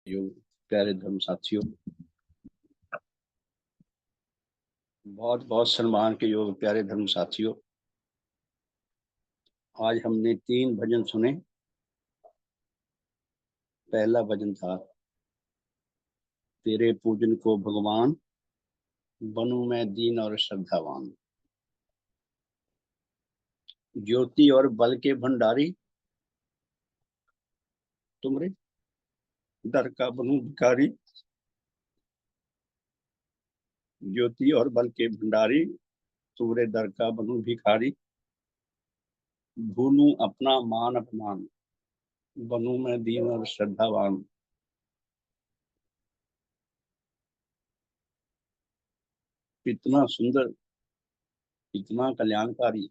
योग प्यारे धर्म साथियों, बहुत बहुत सम्मान के योग प्यारे धर्म साथियों, आज हमने 3 भजन सुने। पहला भजन था तेरे पूजन को भगवान, बनूं मैं दीन और श्रद्धावान। ज्योति और बल के भंडारी, तुमरे दर का बनूं भिखारी। ज्योति और बल के भंडारी, तुमरे दर का बनूं भिखारी। भूलूं अपना मान अपमान, बनूं मैं दीन और श्रद्धावान। इतना सुंदर, इतना कल्याणकारी,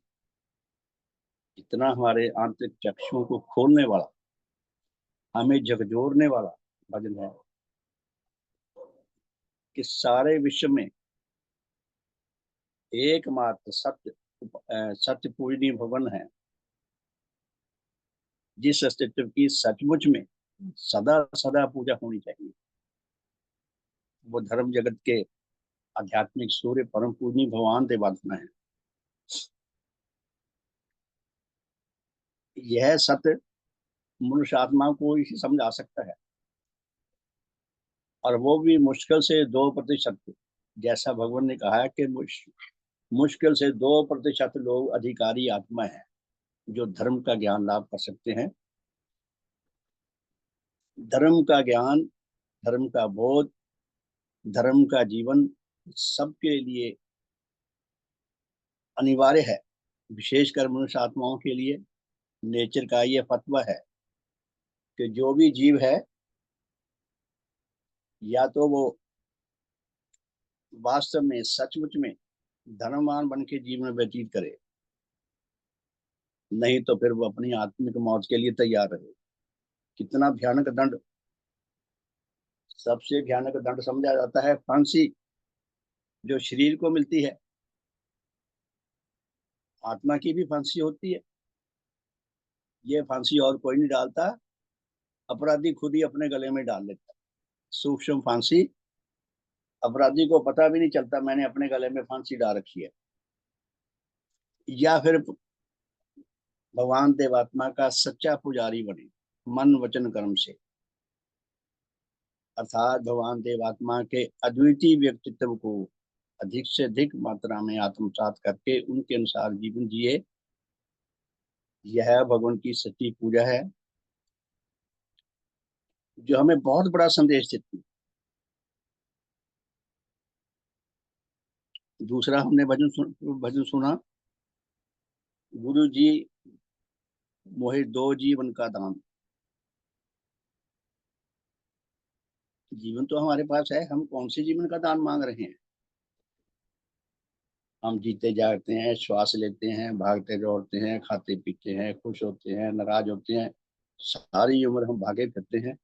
इतना हमारे आंतरिक चक्षुओं को खोलने वाला, हमें झकझोरने वाला भजन है कि सारे विश्व में एकमात्र सत्य पूजनीय भवन है, जिस अस्तित्व की सचमुच में सदा सदा पूजा होनी चाहिए। वो धर्म जगत के आध्यात्मिक सूर्य परम पूजनीय भगवान देवात्मा है। यह सत्य मनुष्य आत्मा को ही समझ आ सकता है, और वो भी मुश्किल से 2%। जैसा भगवान ने कहा है कि मुश्किल से 2% लोग अधिकारी आत्मा है जो धर्म का ज्ञान लाभ कर सकते हैं। धर्म का ज्ञान, धर्म का बोध, धर्म का जीवन सबके लिए अनिवार्य है। विशेषकर मनुष्य आत्माओं के लिए नेचर का यह फतवा है कि जो भी जीव है, या तो वो वास्तव में सचमुच में धर्मवान बन के जीवन व्यतीत करे, नहीं तो फिर वो अपनी आत्मिक मौत के लिए तैयार रहे। कितना भयानक दंड! सबसे भयानक दंड समझा जाता है फांसी, जो शरीर को मिलती है। आत्मा की भी फांसी होती है। ये फांसी और कोई नहीं डालता, अपराधी खुद ही अपने गले में डाल लेता है। सूक्ष्म फांसी, अपराधी को पता भी नहीं चलता मैंने अपने गले में फांसी डाल रखी है। या फिर भगवान देवात्मा का सच्चा पुजारी बने मन वचन कर्म से, अर्थात भगवान देवात्मा के अद्वितीय व्यक्तित्व को अधिक से अधिक मात्रा में आत्मसात करके उनके अनुसार जीवन जिए। यह भगवान की सच्ची पूजा है, जो हमें बहुत बड़ा संदेश देती है। दूसरा हमने भजन सुना, गुरु जी मोहे दो जीवन का दान। जीवन तो हमारे पास है, हम कौन से जीवन का दान मांग रहे हैं? हम जीते जागते हैं, श्वास लेते हैं, भागते दौड़ते हैं, खाते पीते हैं, खुश होते हैं, नाराज होते हैं, सारी उम्र हम भागे फिरते हैं।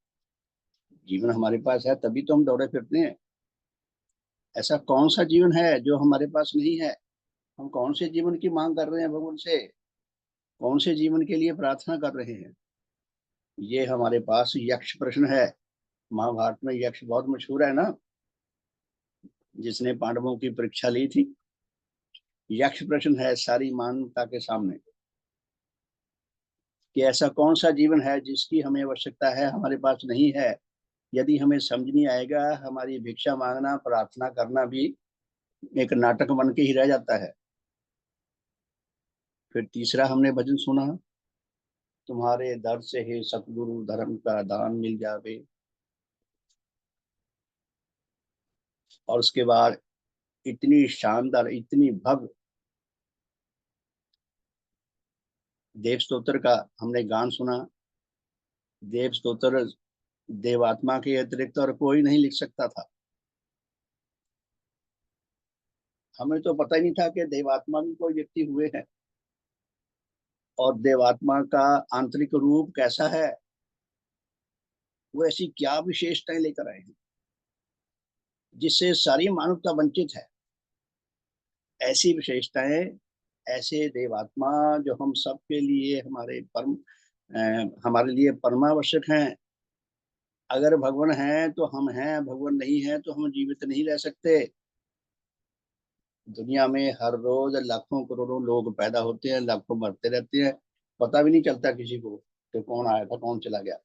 जीवन हमारे पास है तभी तो हम दौड़े फिरते हैं। ऐसा कौन सा जीवन है जो हमारे पास नहीं है? हम कौन से जीवन की मांग कर रहे हैं भगवान से? कौन से जीवन के लिए प्रार्थना कर रहे हैं? ये हमारे पास यक्ष प्रश्न है। महाभारत में यक्ष बहुत मशहूर है ना, जिसने पांडवों की परीक्षा ली थी। यक्ष प्रश्न है सारी मानवता के सामने कि ऐसा कौन सा जीवन है जिसकी हमें आवश्यकता है, हमारे पास नहीं है। यदि हमें समझ नहीं आएगा, हमारी भिक्षा मांगना, प्रार्थना करना भी एक नाटक बन के ही रह जाता है। फिर तीसरा हमने भजन सुना, तुम्हारे दर से हे सतगुरु धर्म का दान मिल जावे। और उसके बाद इतनी शानदार, इतनी भव्य देव स्तोत्र का हमने गान सुना। देव स्तोत्र देवात्मा के अतिरिक्त और कोई नहीं लिख सकता था। हमें तो पता ही नहीं था कि देवात्मा भी कोई व्यक्ति हुए हैं, और देवात्मा का आंतरिक रूप कैसा है, वो ऐसी क्या विशेषताएं लेकर आए हैं जिससे सारी मानवता वंचित है। ऐसी विशेषताएं, ऐसे देवात्मा जो हम सबके लिए हमारे लिए परमावश्यक हैं। अगर भगवान है तो हम हैं, भगवान नहीं है तो हम जीवित नहीं रह सकते। दुनिया में हर रोज लाखों करोड़ों लोग पैदा होते हैं, लाखों मरते रहते हैं, पता भी नहीं चलता किसी को कि कौन आया था कौन चला गया।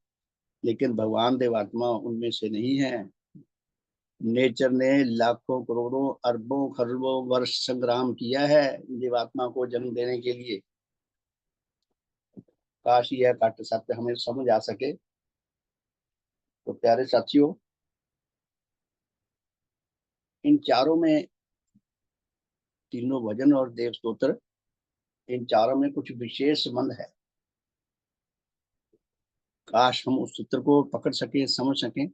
लेकिन भगवान देवात्मा उनमें से नहीं है। नेचर ने लाखों करोड़ों अरबों खरबों वर्ष संग्राम किया है जीवात्मा को जन्म देने के लिए। काश यह काट सत्य हमें समझ आ सके। तो प्यारे साथियों, इन चारों में, तीनों भजन और देव स्तोत्र, इन चारों में कुछ विशेष संबंध है। काश हम उस सूत्र को पकड़ सके, समझ सकें।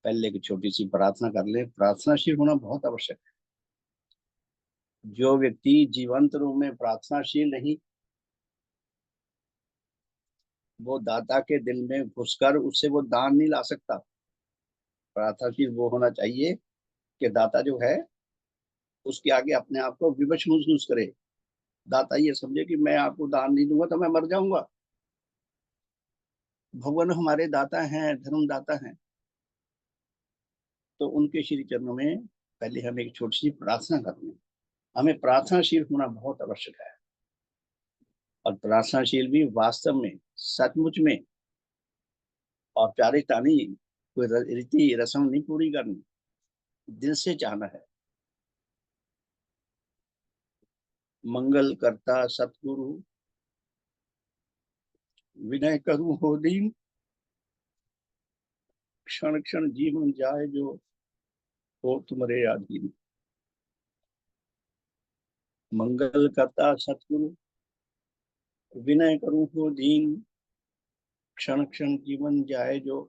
पहले एक छोटी सी प्रार्थना कर ले। प्रार्थनाशील होना बहुत आवश्यक है। जो व्यक्ति जीवंत रूप में प्रार्थनाशील नहीं, वो दाता के दिल में घुसकर उससे वो दान नहीं ला सकता। प्रार्थनाशील वो होना चाहिए कि दाता जो है उसके आगे अपने आप को विवश महसूस करे। दाता ये समझे कि मैं आपको दान नहीं दूंगा तो मैं मर जाऊंगा। भगवान हमारे दाता हैं, धर्मदाता हैं। तो उनके श्री चरणों में पहले हम एक छोटी सी प्रार्थना करते हैं। हमें प्रार्थनाशील होना बहुत आवश्यक है। और प्रार्थनाशील भी वास्तव में, सचमुच में, औपचारिकता नहीं, कोई रीति रस्म नहीं पूरी करनी, दिल से चाहना है। मंगल करता सतगुरु, विनय करूं हो दीन, क्षण क्षण जीवन जाए जो हो तुम्हारे अधीन। मंगल करता सतगुरु, विनय करूं हो दीन, क्षण क्षण जीवन जाए जो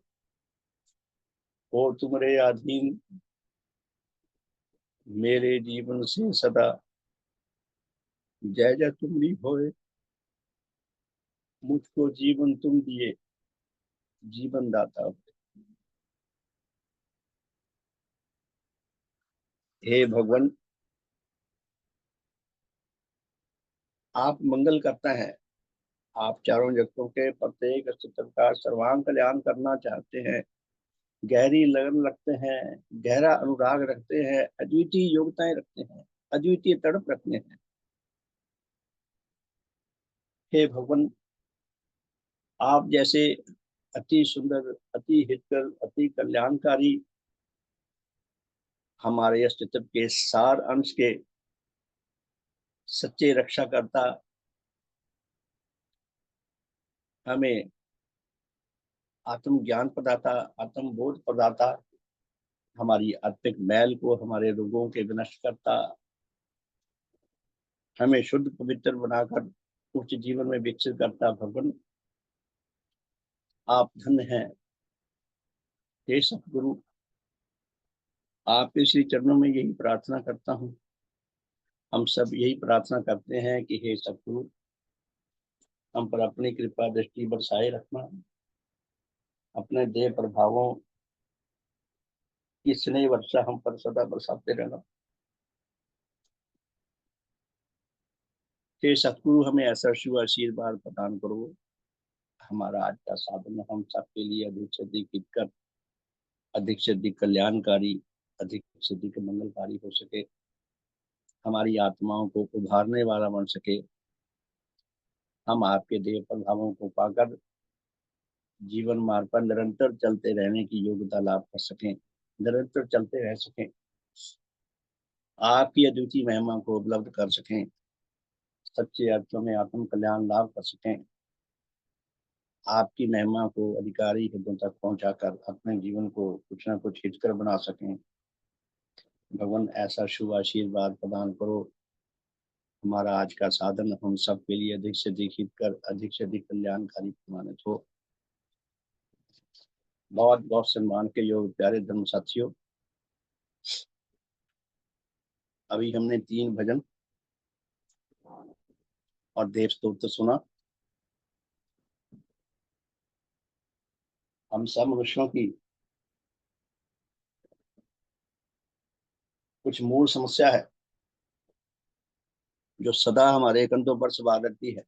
हो तुम्हारे अधीन। मेरे जीवन से सदा जय जय तुम्हारी होए, मुझको जीवन तुम दिए, जीवन दाता। हे भगवान, आप मंगल करता है। आप चारों जगतों के प्रत्येक अस्तित्व का सर्वांग कल्याण करना चाहते हैं। गहरी लगन रखते हैं, गहरा अनुराग रखते हैं, अद्वितीय योग्यताएं रखते हैं, अद्वितीय तड़प रखते हैं। हे भगवान, आप जैसे अति सुंदर, अति हितकर, अति कल्याणकारी, हमारे अस्तित्व के सार अंश के सच्चे रक्षा करता, हमें आत्म ज्ञान प्रदाता, आत्म बोध प्रदाता, हमारी आत्मिक मैल को, हमारे रोगों के विनष्ट करता, हमें शुद्ध पवित्र बनाकर उच्च जीवन में विकसित करता भगवान, आप धन्य हैं। हे सतगुरु, आपके श्री चरणों में यही प्रार्थना करता हूँ। हम सब यही प्रार्थना करते हैं कि हे सतगुरु, हम पर अपनी कृपा दृष्टि बरसाए रखना, अपने देह प्रभावों की स्नेह वर्षा हम पर सदा बरसाते रहना। हे सतगुरु, हमें ऐसा शुभ आशीर्वाद प्रदान करो, हमारा आज का साधन हम सबके लिए अधिक से अधिक हितकर, अधिक से अधिक कल्याणकारी, अधिक से अधिक मंगलकारी हो सके, हमारी आत्माओं को उभारने वाला बन सके। हम आपके देह प्रभावों को पाकर जीवन मार्ग पर निरंतर चलते रहने की योग्यता लाभ कर सकें, निरंतर चलते रह सकें, आपकी अद्वितीय महिमा को उपलब्ध कर सकें, सच्चे अर्थों में आत्म कल्याण लाभ कर सकें, आपकी महिमा को अधिकारी हितों तक पहुंचाकर अपने जीवन को कुछ ना कुछ हितकर बना सकें। भगवान, ऐसा शुभ आशीर्वाद प्रदान करो, हमारा आज का साधन हम सब के लिए अधिक से अधिक हितकर, अधिक से अधिक कल्याणकारी प्रमाणित हो। बहुत बहुत सम्मान के योग प्यारे धर्म साथियों, अभी हमने 3 भजन और देव स्तोत्र सुना। हम सब मनुष्यों की कुछ मूल समस्या है जो सदा हमारे कंधों पर सवार रहती है।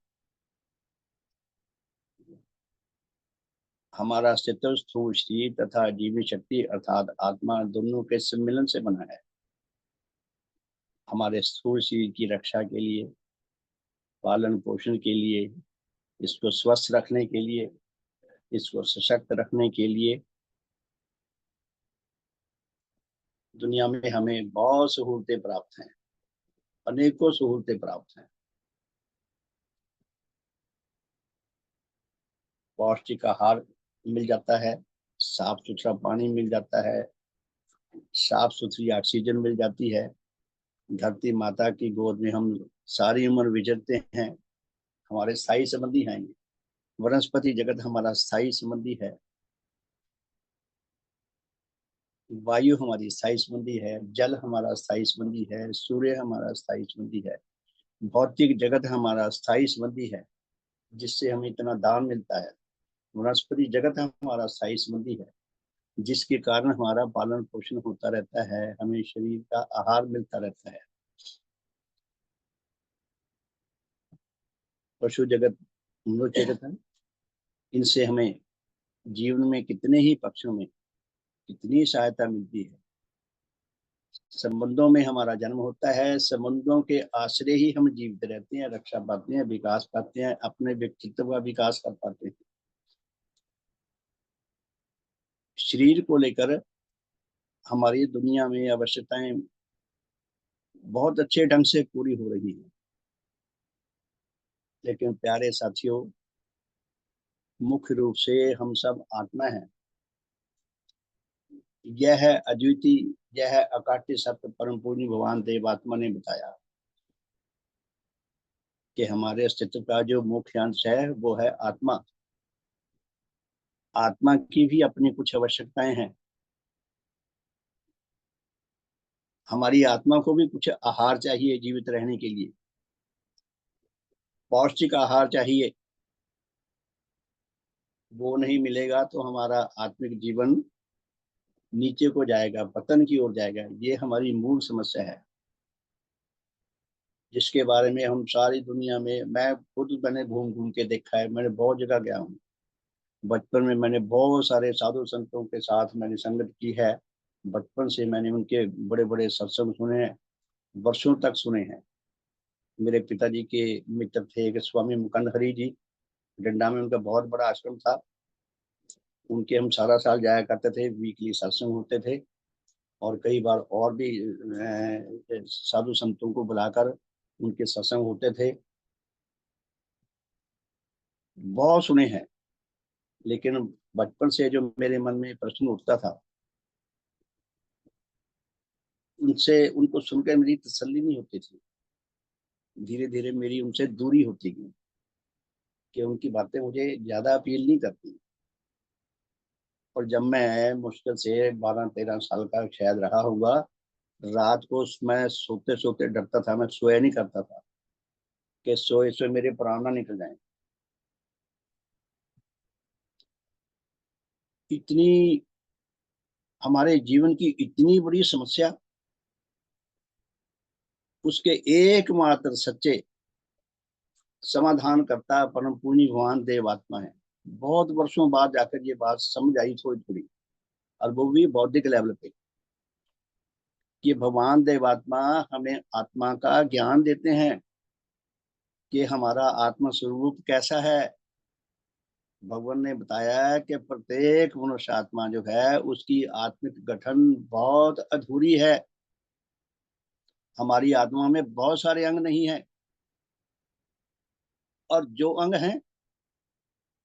हमारा अस्तित्व स्थूल शरीर तथा जीवित शक्ति अर्थात आत्मा दोनों के सम्मिलन से बना है। हमारे स्थूल शरीर की रक्षा के लिए, पालन पोषण के लिए, इसको स्वस्थ रखने के लिए, इसको सशक्त रखने के लिए दुनिया में हमें बहुत सहूलतें प्राप्त हैं, अनेकों सहूलतें प्राप्त हैं। पौष्टिक आहार मिल जाता है, साफ सुथरा पानी मिल जाता है, साफ सुथरी ऑक्सीजन मिल जाती है। धरती माता की गोद में हम सारी उम्र विचरते हैं। हमारे स्थायी संबंधी हैं ये। वनस्पति जगत हमारा स्थायी संबंधी है, वायु हमारी स्थायी संबंधी है, जल हमारा स्थायी संबंधी है, सूर्य हमारा स्थायी संबंधी है, भौतिक जगत हमारा स्थायी संबंधी है जिससे हमें इतना दान मिलता है। वनस्पति जगत हमारा स्थायी संबंधी है जिसके कारण हमारा पालन पोषण होता रहता है, हमें शरीर का आहार मिलता रहता है। पशु जगत मनोचेतक है, इनसे हमें जीवन में कितने ही पक्षों में कितनी सहायता मिलती है। संबंधों में हमारा जन्म होता है, संबंधों के आश्रय ही हम जीवित रहते हैं, रक्षा पाते हैं, विकास पाते हैं, अपने व्यक्तित्व का विकास कर पाते हैं। शरीर को लेकर हमारी दुनिया में आवश्यकताएं बहुत अच्छे ढंग से पूरी हो रही है, लेकिन प्यारे साथियों, मुख्य रूप से हम सब आत्मा हैं। यह है अद्वितीय, यह है अकाट्य सत्य परम पूज्य भगवान देवात्मा ने बताया कि हमारे अस्तित्व का जो मुख्य अंश है वो है आत्मा। आत्मा की भी अपनी कुछ आवश्यकताएं हैं। हमारी आत्मा को भी कुछ आहार चाहिए जीवित रहने के लिए, पौष्टिक आहार चाहिए। वो नहीं मिलेगा तो हमारा आत्मिक जीवन नीचे को जाएगा, पतन की ओर जाएगा। ये हमारी मूल समस्या है जिसके बारे में हम सारी दुनिया में, मैं खुद मैंने घूम घूम के देखा है, मैंने बहुत जगह गया हूँ। बचपन में मैंने बहुत सारे साधु संतों के साथ मैंने संगत की है। बचपन से मैंने उनके बड़े बड़े सत्संग सुने हैं, वर्षों तक सुने हैं। मेरे पिताजी के मित्र थे एक स्वामी मुकंद हरि जी, डंडा में उनका बहुत बड़ा आश्रम था। उनके हम सारा साल जाया करते थे, वीकली सत्संग होते थे और कई बार और भी साधु संतों को बुलाकर उनके सत्संग होते थे। बहुत सुने हैं, लेकिन बचपन से जो मेरे मन में प्रश्न उठता था, उनसे उनको सुनकर मेरी तसल्ली नहीं होती थी। धीरे धीरे मेरी उनसे दूरी होती गई कि उनकी बातें मुझे ज्यादा अपील नहीं करती। और जब मैं मुश्किल से 12-13 साल का शायद रहा होगा, रात को मैं सोते सोते डरता था, मैं सोया नहीं करता था कि सोए सोए मेरे प्राण ना निकल जाए। इतनी हमारे जीवन की इतनी बड़ी समस्या, उसके एकमात्र सच्चे समाधान करता परम पूज्य भगवान देवात्मा है। बहुत वर्षों बाद जाकर ये बात समझ आई थोड़ी थोड़ी, और वो भी बौद्धिक लेवल पे, कि भगवान देवात्मा हमें आत्मा का ज्ञान देते हैं कि हमारा आत्म स्वरूप कैसा है। भगवान ने बताया कि प्रत्येक मनुष्य आत्मा जो है उसकी आत्मिक गठन बहुत अधूरी है। हमारी आत्मा में बहुत सारे अंग नहीं है, और जो अंग हैं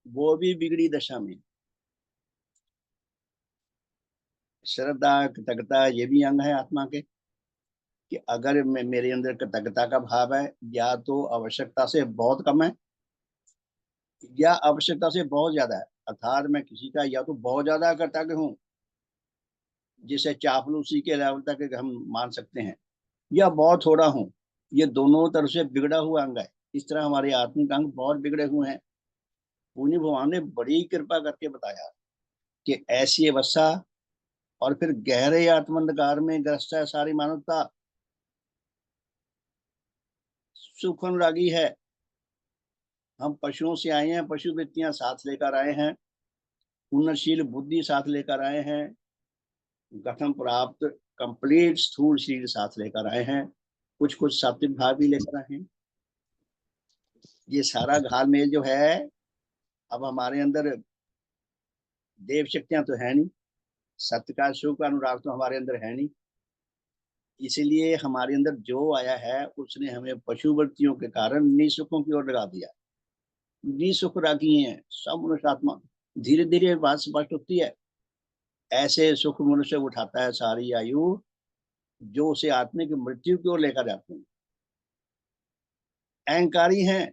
वो भी बिगड़ी दशा में। श्रद्धा, कृतज्ञता, ये भी अंग है आत्मा के। कि अगर मेरे अंदर कृतज्ञता का भाव है, या तो आवश्यकता से बहुत कम है या आवश्यकता से बहुत ज्यादा है, अर्थात मैं किसी का या तो बहुत ज्यादा कृतज्ञ हूँ जिसे चापलूसी के लेवल तक हम मान सकते हैं, या बहुत थोड़ा हूँ। ये दोनों तरफ से बिगड़ा हुआ अंग है। इस तरह हमारे आत्मिक अंग बहुत बिगड़े हुए हैं। पुण्य भगवान ने बड़ी कृपा करके बताया कि ऐसी अवस्था, और फिर गहरे आत्मंधकार में ग्रस्त है सारी मानवता, सुख अनुरागी है। हम पशुओं से आए हैं, पशु वृत्तियां साथ लेकर आए हैं। उन्नतशील बुद्धि साथ लेकर आए हैं, गठन प्राप्त कंप्लीट स्थूल शरीर साथ लेकर आए हैं, कुछ कुछ सात्विक भाव भी लेकर आए हैं। ये सारा घालमेल जो है, अब हमारे अंदर देव शक्तियां तो है नहीं, सत्य का सुख का अनुराग तो हमारे अंदर है नहीं, इसीलिए हमारे अंदर जो आया है उसने हमें पशुवृत्तियों के कारण निसुखों की ओर लगा दिया। निसुख रागी हैं सब मनुष्य आत्मा। धीरे धीरे बात स्पष्ट होती है। ऐसे सुख मनुष्य उठाता है सारी आयु, जो उसे आत्मा की मृत्यु की ओर लेकर जाते हैं। अहंकारी हैं,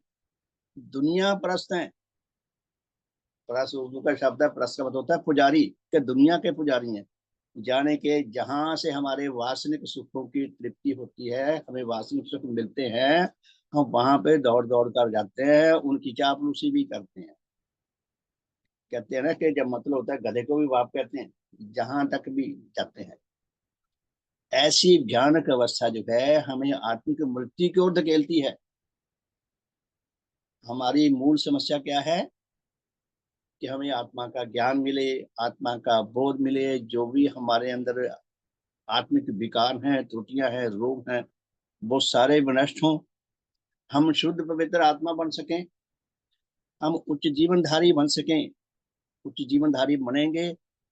दुनिया परस्त हैं। परस्त उर्दू का शब्द है, परस्त का मतलब होता है पुजारी, के दुनिया के पुजारी हैं। जाने के जहां से हमारे वासनिक सुखों की तृप्ति होती है, हमें वासनिक सुख मिलते हैं, हम वहां पे दौड़ दौड़ कर जाते हैं, उनकी चापलूसी भी करते हैं। कहते हैं ना कि जब मतलब होता है गधे को भी बाप कहते हैं, जहां तक भी जाते हैं। ऐसी भयानक अवस्था जो है हमें आत्मिक मृत्यु की ओर धकेलती है। हमारी मूल समस्या क्या है कि हमें आत्मा का ज्ञान मिले, आत्मा का बोध मिले, जो भी हमारे अंदर आत्मिक विकार हैं, त्रुटियां हैं, रोग हैं, वो सारे विनष्ट हों, हम शुद्ध पवित्र आत्मा बन सकें, हम उच्च जीवनधारी बन सकें। उच्च जीवनधारी बनेंगे,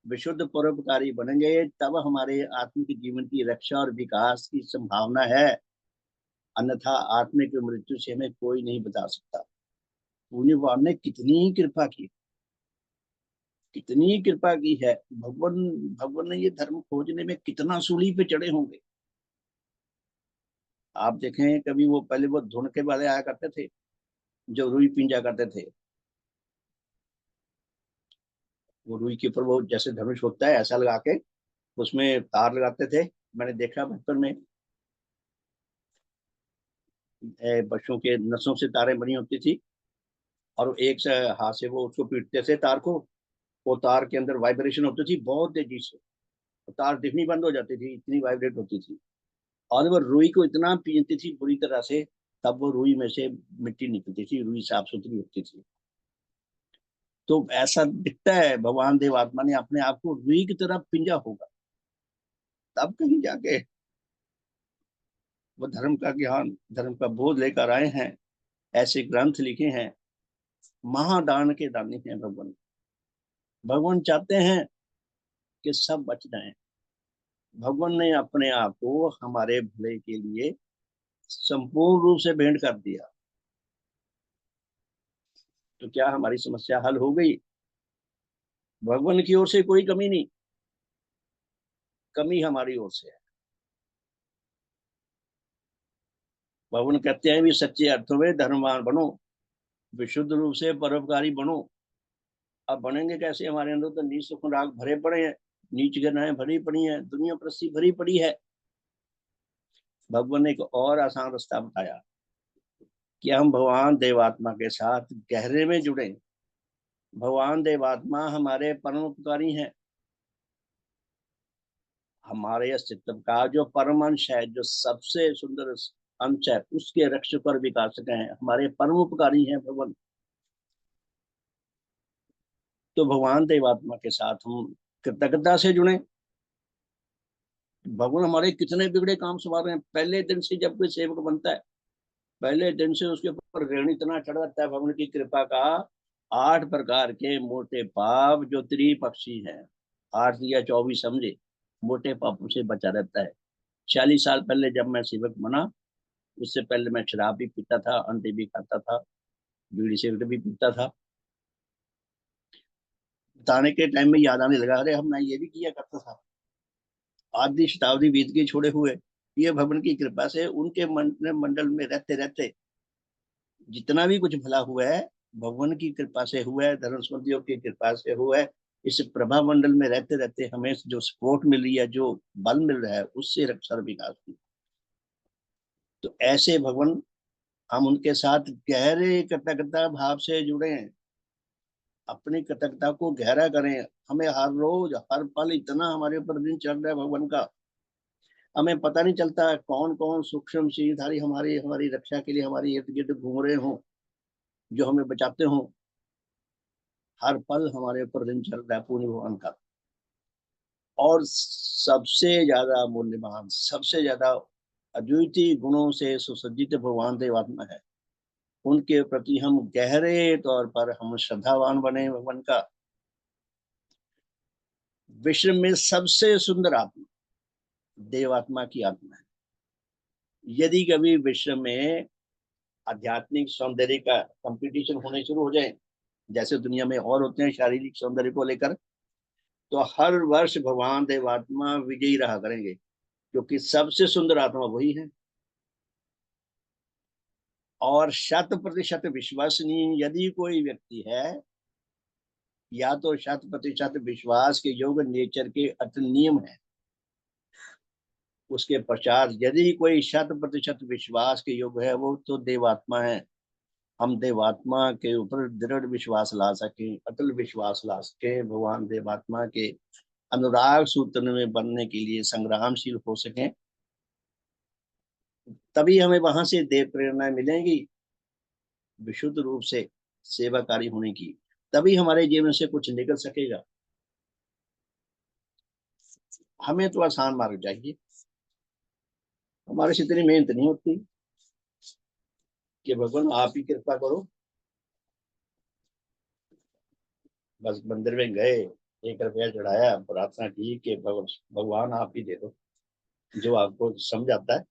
विशुद्ध परोपकारी बनेंगे, तब हमारे आत्मिक जीवन की रक्षा और विकास की संभावना है। अन्यथा आत्मिक मृत्यु से हमें कोई नहीं बचा सकता। पुण्यवान ने कितनी कृपा की, कितनी कृपा की है। भगवान भगवान ने ये धर्म खोजने में कितना सूली पे चढ़े होंगे। आप देखें, कभी वो पहले वो धुन के वाले आया करते थे, जो रुई पिंजा करते थे। वो रुई के ऊपर वो जैसे धनुष होता है ऐसा लगा के उसमें तार लगाते थे। मैंने देखा बचपन में, बच्चों के नसों से तारें बनी होती थी, और एक से हाथ से वो उसको पीटते थे तार को। वो तार के अंदर वाइब्रेशन होती थी बहुत तेजी से, तो तार दिखनी बंद हो जाती थी, इतनी वाइब्रेट होती थी। और वो रुई को इतना पीटती थी बुरी तरह से, तब वो रुई में से मिट्टी निकलती थी, रुई साफ सुथरी होती थी। तो ऐसा दिखता है भगवान देव आत्मा ने अपने आप को रुई की तरह पिंजा होगा, तब कहीं जाके वो धर्म का ज्ञान, धर्म का बोध लेकर आए हैं। ऐसे ग्रंथ लिखे हैं, महादान के दानी हैं भगवान। भगवान चाहते हैं कि सब बच जाएं। भगवान ने अपने आप को हमारे भले के लिए संपूर्ण रूप से भेंट कर दिया। तो क्या हमारी समस्या हल हो गई? भगवान की ओर से कोई कमी नहीं, कमी हमारी ओर से है। भगवान कहते हैं भी सच्चे अर्थों में धर्मवान बनो, विशुद्ध रूप से परोपकारी बनो। अब बनेंगे कैसे? हमारे अंदर तो नीच सुख राग भरे पड़े हैं, नीच गनाएं भरी पड़ी हैं, दुनिया प्रस्ती भरी पड़ी है। भगवान ने एक और आसान रास्ता बताया कि हम भगवान देवात्मा के साथ गहरे में जुड़े। भगवान देवात्मा हमारे परम उपकारी हैं। हमारे अस्तित्व का जो परम अंश है, जो सबसे सुंदर अंश है, उसके रक्षक और विकासक हैं, हमारे परम उपकारी हैं भगवान। तो भगवान देवात्मा के साथ हम कृतज्ञता से जुड़े। भगवान हमारे कितने बिगड़े काम संवार रहे हैं। पहले दिन से जब कोई सेवक बनता है, पहले दिन से उसके ऊपर ऋण इतना चढ़ जाता है भगवान की कृपा का। 8 प्रकार के मोटे पाप जो त्रिपक्षी हैं, 8 या 24 समझे, मोटे पापों से बचा रहता है। 40 साल पहले जब मैं सेवक बना, उससे पहले मैं शराब भी पीता था, अंडे भी खाता था, बीड़ी सिगरेट भी पीता था। बताने के टाइम में याद आने लगा, अरे हम मैं ये भी किया करता था। आधी शताब्दी बीत गई छोड़े हुए। ये भगवान की कृपा से उनके मंडल में रहते रहते जितना भी कुछ भला हुआ है, भगवान की कृपा से हुआ है, धर्मस्मृतियों की कृपा से हुआ है। इस प्रभा मंडल में रहते रहते हमें जो सपोर्ट मिल रही है, जो बल मिल रहा है, उससे रक्षा और विकास हुई। तो ऐसे भगवान, हम उनके साथ गहरे कृतज्ञता भाव से जुड़े हैं, अपनी कृतज्ञता को गहरा करें। हमें हर रोज हर पल इतना हमारे ऊपर दिन चल रहा है भगवान का, हमें पता नहीं चलता कौन कौन सूक्ष्म शरीरधारी हमारी हमारी रक्षा के लिए हमारे इर्द गिर्द घूम रहे हों, जो हमें बचाते हों। हर पल हमारे ऊपर दिन चल रहा है पूर्ण भगवान का। और सबसे ज्यादा मूल्यवान, सबसे ज्यादा अद्वितीय गुणों से सुसज्जित भगवान देवात्मा है। उनके प्रति हम गहरे तौर पर हम श्रद्धावान बने भगवान का। विश्व में सबसे सुंदर आत्मा देवात्मा की आत्मा है। यदि कभी विश्व में आध्यात्मिक सौंदर्य का कंपटीशन होने शुरू हो जाए, जैसे दुनिया में और होते हैं शारीरिक सौंदर्य को लेकर, तो हर वर्ष भगवान देवात्मा विजयी रहा करेंगे, क्योंकि सबसे सुंदर आत्मा वही है। और 100% विश्वसनीय यदि कोई व्यक्ति है, या तो 100% विश्वास के योग्य नेचर के अटल नियम है, उसके पश्चात यदि कोई 100% विश्वास के योग्य है, वो तो देवात्मा है। हम देवात्मा के ऊपर दृढ़ विश्वास ला सके, अटल विश्वास ला सके, भगवान देवात्मा के अनुराग सूत्र में बनने के लिए संग्रामशील हो सके, तभी हमें वहां से देव प्रेरणा मिलेगी विशुद्ध रूप से सेवाकारी होने की। तभी हमारे जीवन से कुछ निकल सकेगा। हमें तो आसान मार्ग चाहिए, हमारे से इतनी मेहनत नहीं होती कि भगवान आप ही कृपा करो। बस मंदिर में गए, 1 रुपया चढ़ाया, प्रार्थना की कि भगवान आप ही दे दो जो आपको समझ आता है।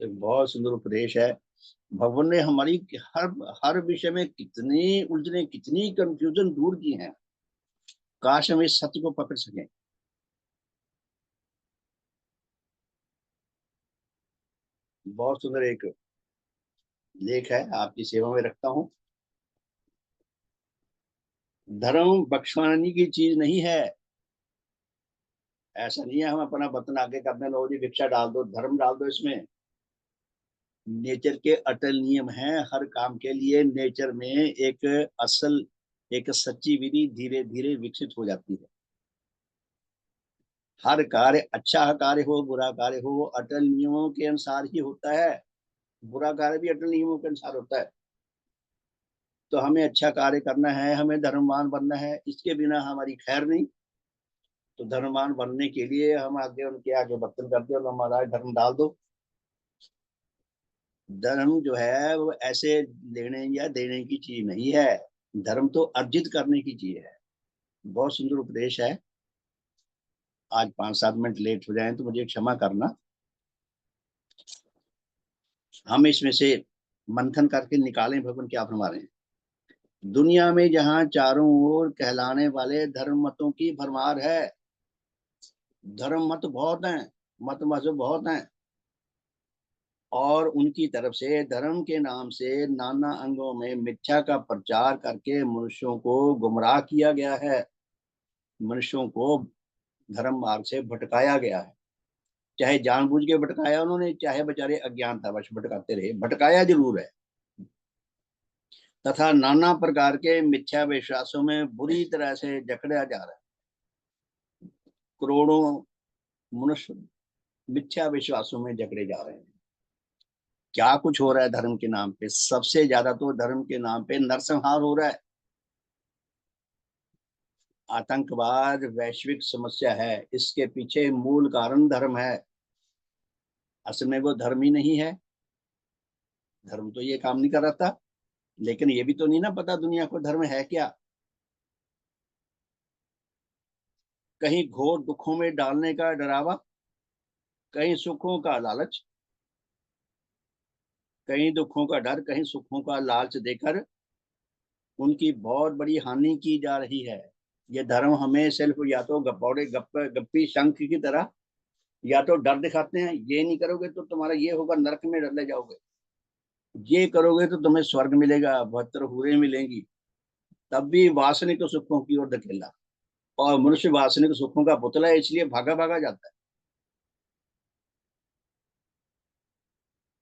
तो बहुत सुंदर उपदेश है। भगवान ने हमारी हर हर विषय में कितनी उलझने, कितनी कंफ्यूजन दूर की है। काश हम इस सत्य को पकड़ सकें। बहुत सुंदर एक लेख है, आपकी सेवा में रखता हूँ। धर्म बख्शवानी की चीज नहीं है। ऐसा नहीं है हम अपना बर्तन आगे करने लो जी भिक्षा डाल दो, धर्म डाल दो इसमें। नेचर के अटल नियम हैं। हर काम के लिए नेचर में एक असल, एक सच्ची विधि धीरे धीरे विकसित हो जाती है। हर कार्य, अच्छा कार्य हो बुरा कार्य हो, अटल नियमों के अनुसार ही होता है। बुरा कार्य भी अटल नियमों के अनुसार होता है। तो हमें अच्छा कार्य करना है, हमें धर्मवान बनना है, इसके बिना हमारी खैर नहीं। तो धर्मवान बनने के लिए हम आगे उनके आगे बर्तन करते हो, हमारा धर्म डाल दो। धर्म जो है वो ऐसे लेने या देने की चीज नहीं है। धर्म तो अर्जित करने की चीज है। बहुत सुंदर उपदेश है। आज 5-7 मिनट लेट हो जाए तो मुझे क्षमा करना। हम इसमें से मंथन करके निकालें भगवान क्या फरमा रहे हैं। दुनिया में जहाँ चारों ओर कहलाने वाले धर्म मतों की भरमार है। धर्म मत बहुत हैं, मत मजहब बहुत हैं, और उनकी तरफ से धर्म के नाम से नाना अंगों में मिथ्या का प्रचार करके मनुष्यों को गुमराह किया गया है। मनुष्यों को धर्म मार्ग से भटकाया गया है। चाहे जानबूझ के भटकाया उन्होंने, चाहे बेचारे अज्ञानतावश भटकाते रहे, भटकाया जरूर है। तथा नाना प्रकार के मिथ्या विश्वासों में बुरी तरह से जकड़ा जा रहा है। करोड़ों मनुष्य मिथ्या विश्वासों में जकड़े जा रहे हैं। क्या कुछ हो रहा है धर्म के नाम पे। सबसे ज्यादा तो धर्म के नाम पे नरसंहार हो रहा है। आतंकवाद वैश्विक समस्या है, इसके पीछे मूल कारण धर्म है। असल में वो धर्म ही नहीं है। धर्म तो ये काम नहीं कर रहा था, लेकिन ये भी तो नहीं ना पता दुनिया को धर्म है क्या। कहीं घोर दुखों में डालने का डरावा, कहीं सुखों का लालच, कहीं दुखों का डर, कहीं सुखों का लालच देकर उनकी बहुत बड़ी हानि की जा रही है। ये धर्म हमें सिर्फ या तो गपौड़े गप्पी शंख की तरह, या तो डर दिखाते हैं, ये नहीं करोगे तो तुम्हारा ये होगा, नरक में डले जाओगे, ये करोगे तो तुम्हें स्वर्ग मिलेगा, 72 हूरें मिलेंगी। तब भी वासनिक सुखों की ओर धकेला। और मनुष्य वासनिक सुखों का पुतला है, इसलिए भागा भागा जाता है।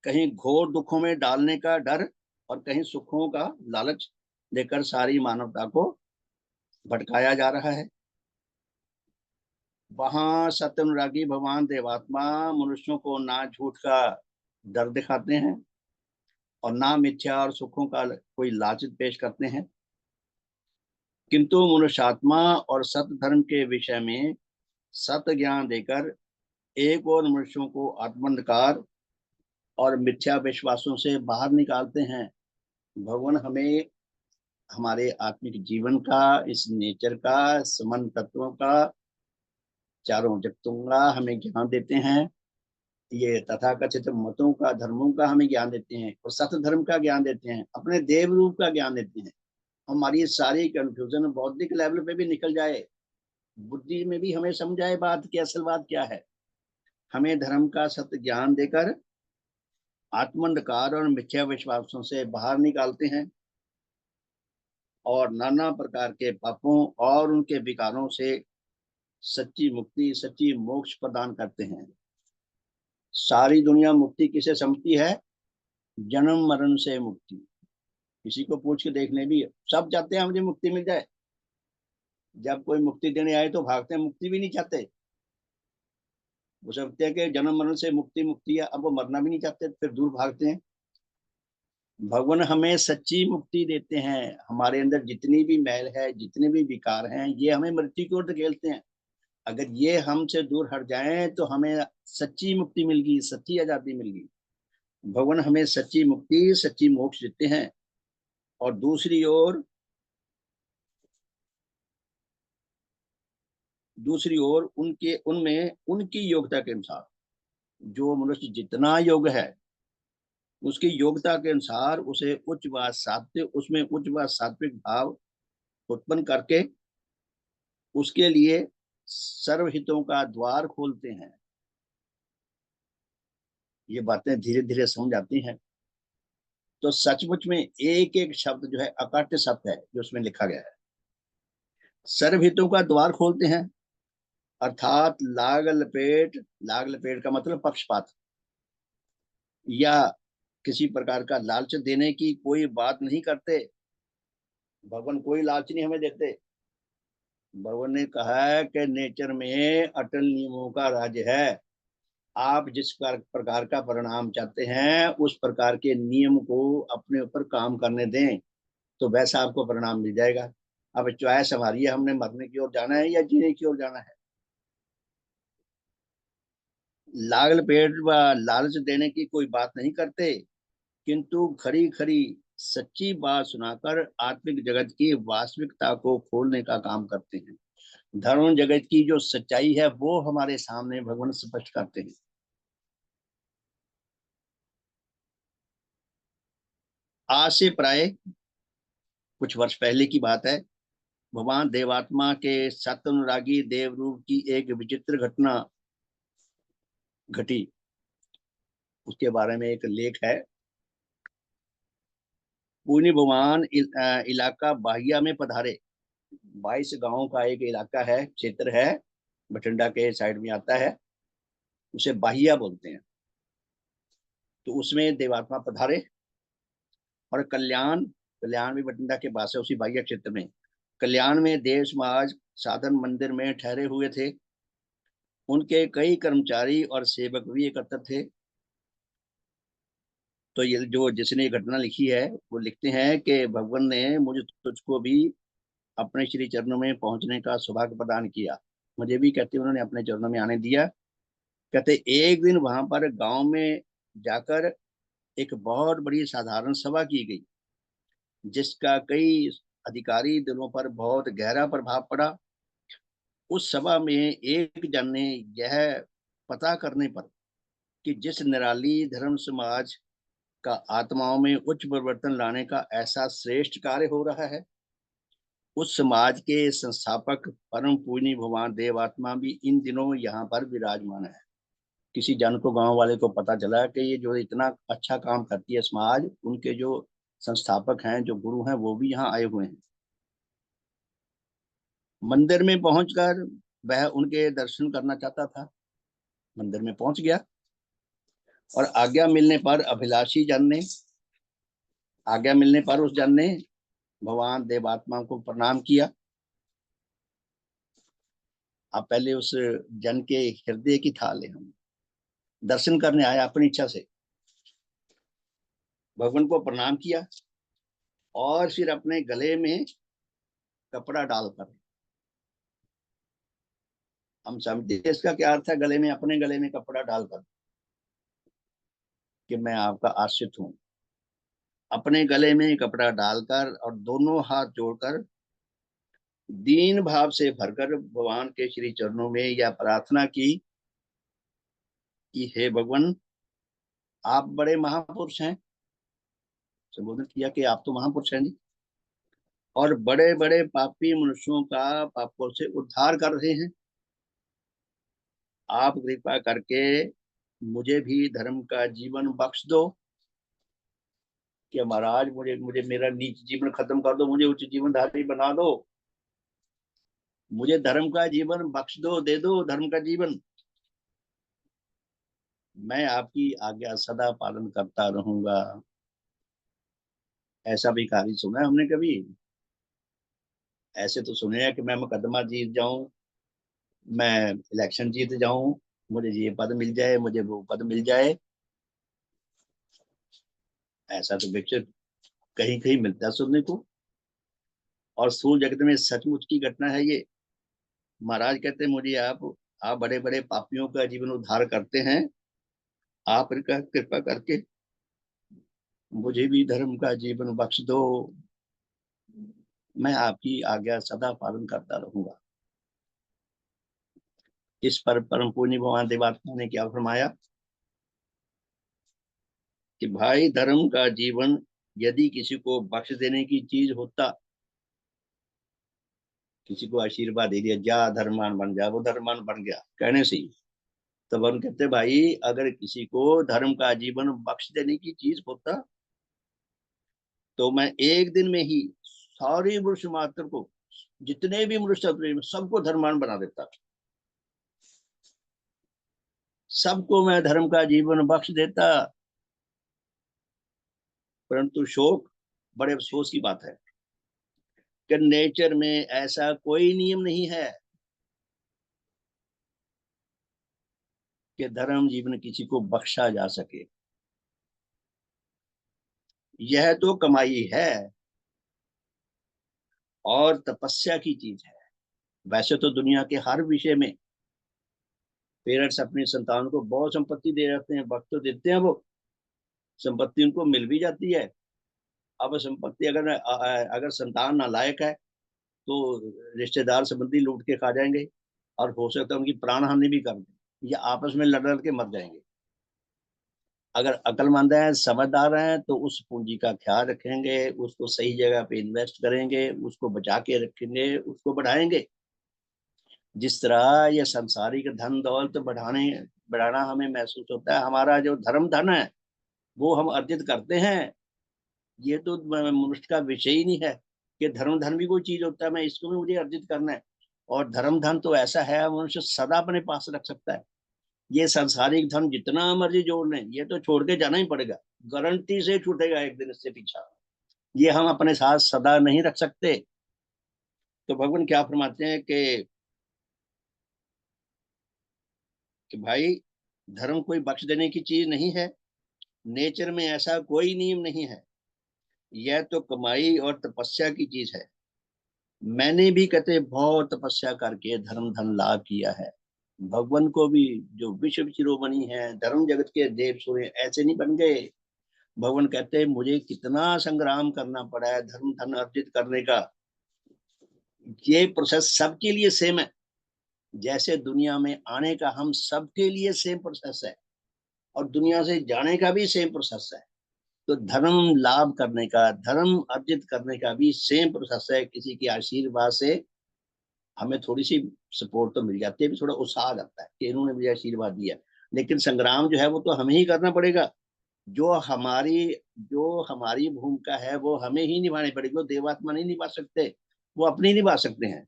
कहीं घोर दुखों में डालने का डर, और कहीं सुखों का लालच देकर सारी मानवता को भटकाया जा रहा है। वहां सत्यनुरागी भगवान देवात्मा मनुष्यों को ना झूठ का डर दिखाते हैं, और ना मिथ्या और सुखों का कोई लालच पेश करते हैं, किंतु मनुष्यात्मा और सत धर्म के विषय में सत ज्ञान देकर एक और मनुष्यों को आत्मंधकार और मिथ्या विश्वासों से बाहर निकालते हैं। भगवान हमें हमारे आत्मिक जीवन का, इस नेचर का, समन तत्वों का, चारों जगतों का हमें ज्ञान देते हैं। ये तथाकथित मतों का, धर्मों का हमें ज्ञान देते हैं और सत धर्म का ज्ञान देते हैं, अपने देव रूप का ज्ञान देते हैं। हमारी सारी कंफ्यूजन बौद्धिक लेवल पे भी निकल जाए, बुद्धि में भी हमें समझाए बात की असल बात क्या है। हमें धर्म का सत्य ज्ञान देकर आत्मंधकार और मिथ्या विश्वासों से बाहर निकालते हैं और नाना प्रकार के पापों और उनके विकारों से सच्ची मुक्ति, सच्ची मोक्ष प्रदान करते हैं। सारी दुनिया मुक्ति किसे समझती है? जन्म मरण से मुक्ति। किसी को पूछ के देखने भी, सब चाहते हैं मुझे मुक्ति मिल जाए। जब कोई मुक्ति देने आए तो भागते हैं, मुक्ति भी नहीं चाहते। वो समझते हैं कि जन्म मरण से मुक्ति मुक्ति है, अब वो मरना भी नहीं चाहते, फिर दूर भागते हैं। भगवान हमें सच्ची मुक्ति देते हैं। हमारे अंदर जितनी भी मैल है, जितने भी विकार हैं, ये हमें मृत्यु की ओर धकेलते हैं। अगर ये हमसे दूर हट जाएं तो हमें सच्ची मुक्ति मिल गई, सच्ची आजादी मिल गई। भगवान हमें सच्ची मुक्ति, सच्ची मोक्ष देते हैं। और दूसरी ओर उनके उनमें उनकी योग्यता के अनुसार, जो मनुष्य जितना योग्य है उसकी योग्यता के अनुसार उसे उच्च व सात्विक, उसमें उच्च व सात्विक भाव उत्पन्न करके उसके लिए सर्वहितों का द्वार खोलते हैं। ये बातें धीरे धीरे समझ आती हैं। तो सचमुच में एक एक शब्द जो है अकाट्य शब्द है जो उसमें लिखा गया है। सर्वहितों का द्वार खोलते हैं अर्थात लाग लपेट का मतलब पक्षपात या किसी प्रकार का लालच देने की कोई बात नहीं करते। भगवान कोई लालच नहीं हमें देते। भगवान ने कहा है कि नेचर में अटल नियमों का राज्य है। आप जिस प्रकार का परिणाम चाहते हैं उस प्रकार के नियम को अपने ऊपर काम करने दें तो वैसा आपको परिणाम मिल जाएगा। अब चॉइस हमारी है, हमने मरने की ओर जाना है या जीने की ओर जाना है। लागल पेड़ व लालच देने की कोई बात नहीं करते, किंतु खरी खरी सच्ची बात सुनाकर आत्मिक जगत की वास्तविकता को खोलने का काम करते हैं। धर्म जगत की जो सच्चाई है वो हमारे सामने भगवान स्पष्ट करते हैं। आज से प्राय कुछ वर्ष पहले की बात है। भगवान देवात्मा के सत्यानुरागी देव रूप की एक विचित्र घटना घटी। उसके बारे में एक लेख है। पुण्य भगवान इलाका बाहिया में पधारे। 22 गांवों का एक इलाका है, क्षेत्र है, बठिंडा के साइड में आता है। उसे बाहिया बोलते हैं। तो उसमें देवात्मा पधारे और कल्याण कल्याण भी बठिंडा के पास है, उसी बाहिया क्षेत्र में। कल्याण में देव समाज साधन मंदिर में ठहरे हुए थे। उनके कई कर्मचारी और सेवक भी एकत्र थे। तो ये जो जिसने घटना लिखी है वो लिखते हैं कि भगवान ने मुझे तुझको भी अपने श्री चरणों में पहुंचने का सौभाग्य प्रदान किया। मुझे भी, कहते उन्होंने अपने चरणों में आने दिया। कहते एक दिन वहां पर गांव में जाकर एक बहुत बड़ी साधारण सभा की गई जिसका कई अधिकारी दिलों पर बहुत गहरा प्रभाव पड़ा। उस सभा में एक जन ने यह पता करने पर कि जिस निराली धर्म समाज का आत्माओं में उच्च परिवर्तन लाने का ऐसा श्रेष्ठ कार्य हो रहा है, उस समाज के संस्थापक परम पूजनीय भगवान देवात्मा भी इन दिनों यहाँ पर विराजमान है। किसी जन को, गांव वाले को पता चला कि ये जो इतना अच्छा काम करती है समाज, उनके जो संस्थापक हैं, जो गुरु हैं, वो भी यहाँ आए हुए हैं। मंदिर में पहुंचकर वह उनके दर्शन करना चाहता था। मंदिर में पहुंच गया और आज्ञा मिलने पर उस जन ने भगवान देवात्मा को प्रणाम किया। अब पहले उस जन के हृदय की थाल है, हम दर्शन करने आया अपनी इच्छा से। भगवान को प्रणाम किया और फिर अपने गले में कपड़ा डालकर, हम समझते हैं इसका क्या अर्थ है, गले में, अपने गले में कपड़ा डालकर कि मैं आपका आश्रित हूं। अपने गले में कपड़ा डालकर और दोनों हाथ जोड़कर दीन भाव से भरकर भगवान के श्री चरणों में यह प्रार्थना की कि हे भगवान, आप बड़े महापुरुष हैं। संबोधित किया कि आप तो महापुरुष हैं जी, और बड़े बड़े पापी मनुष्यों का पापों से उद्धार कर रहे हैं। आप कृपा करके मुझे भी धर्म का जीवन बख्श दो कि महाराज, मुझे मुझे मेरा नीच जीवन खत्म कर दो, मुझे उच्च जीवन धारी बना दो, मुझे धर्म का जीवन बख्श दो, दे दो धर्म का जीवन। मैं आपकी आज्ञा सदा पालन करता रहूंगा। ऐसा भी कहानी सुना है हमने कभी? ऐसे तो सुने हैं कि मैं मुकदमा जीत जाऊं, मैं इलेक्शन जीत जाऊं, मुझे ये पद मिल जाए, मुझे वो पद मिल जाए। ऐसा तो बेशक कहीं कहीं मिलता है सुनने को, और स्थूल जगत में सचमुच की घटना है ये। महाराज कहते हैं, मुझे आप बड़े बड़े पापियों का जीवन उद्धार करते हैं, आप कृपा करके मुझे भी धर्म का जीवन बख्श दो, मैं आपकी आज्ञा सदा पालन करता रहूंगा। इस पर परम पुण्य भगवान देवात्मा ने क्या फरमाया कि भाई, धर्म का जीवन यदि किसी को बख्श देने की चीज होता, किसी को आशीर्वाद दे दिया, जा धर्मान बन जा, वो धर्मान बन गया कहने से ही, तब हम कहते भाई, अगर किसी को धर्म का जीवन बख्श देने की चीज होता तो मैं एक दिन में ही सारी मनुष्य मात्र को, जितने भी मनुष्य सबको धर्मान बना देता, सबको मैं धर्म का जीवन बख्श देता। परंतु शोक, बड़े अफसोस की बात है कि नेचर में ऐसा कोई नियम नहीं है कि धर्म जीवन किसी को बख्शा जा सके। यह तो कमाई है और तपस्या की चीज है। वैसे तो दुनिया के हर विषय में पेरेंट्स अपनी संतान को बहुत संपत्ति दे जाते हैं, वक्त तो देते हैं, वो संपत्ति उनको मिल भी जाती है। अब संपत्ति अगर संतान नालायक है तो रिश्तेदार संबंधी लूट के खा जाएंगे, और हो सकता है उनकी प्राण हानि भी कर दें, या आपस में लड़ लड़ के मर जाएंगे। अगर अक्लमंद है, समझदार हैं, तो उस पूंजी का ख्याल रखेंगे, उसको सही जगह पे इन्वेस्ट करेंगे, उसको बचा के रखेंगे, उसको बढ़ाएंगे। जिस तरह ये संसारिक धन दौलत बढ़ाना हमें महसूस होता है, हमारा जो धर्म धन है वो हम अर्जित करते हैं, ये तो मनुष्य का विषय ही नहीं है कि धर्म धन भी कोई चीज होता है, मैं इसको भी मुझे अर्जित करना है। और धर्म धन तो ऐसा है, मनुष्य सदा अपने पास रख सकता है। ये सांसारिक धन जितना मर्जी जोड़ लें, ये तो छोड़ के जाना ही पड़ेगा, गारंटी से छूटेगा एक दिन इससे पीछा। ये हम अपने साथ सदा नहीं रख सकते। तो भगवान क्या फरमाते हैं कि भाई, धर्म कोई बख्श देने की चीज नहीं है, नेचर में ऐसा कोई नियम नहीं है, यह तो कमाई और तपस्या की चीज है। मैंने भी कहते बहुत तपस्या करके धर्म धन लाभ किया है। भगवान को भी, जो विश्व शिरोमणि है, धर्म जगत के देव सूर्य, ऐसे नहीं बन गए। भगवान कहते हैं, मुझे कितना संग्राम करना पड़ा है धर्म धन अर्जित करने का। ये प्रोसेस सबके लिए सेम है, जैसे दुनिया में आने का हम सबके लिए सेम प्रोसेस है, और दुनिया से जाने का भी सेम प्रोसेस है। तो धर्म लाभ करने का, धर्म अर्जित करने का भी सेम प्रोसेस है। किसी के आशीर्वाद से हमें थोड़ी सी सपोर्ट तो मिल जाती है, भी थोड़ा उत्साह आ जाता है कि इन्होंने मुझे आशीर्वाद दिया, लेकिन संग्राम जो है वो तो हमें ही करना पड़ेगा। जो हमारी जो हमारी भूमिका है वो हमें ही निभानी पड़ेगी, वो देवात्मा नहीं निभा सकते, वो अपनी निभा सकते हैं।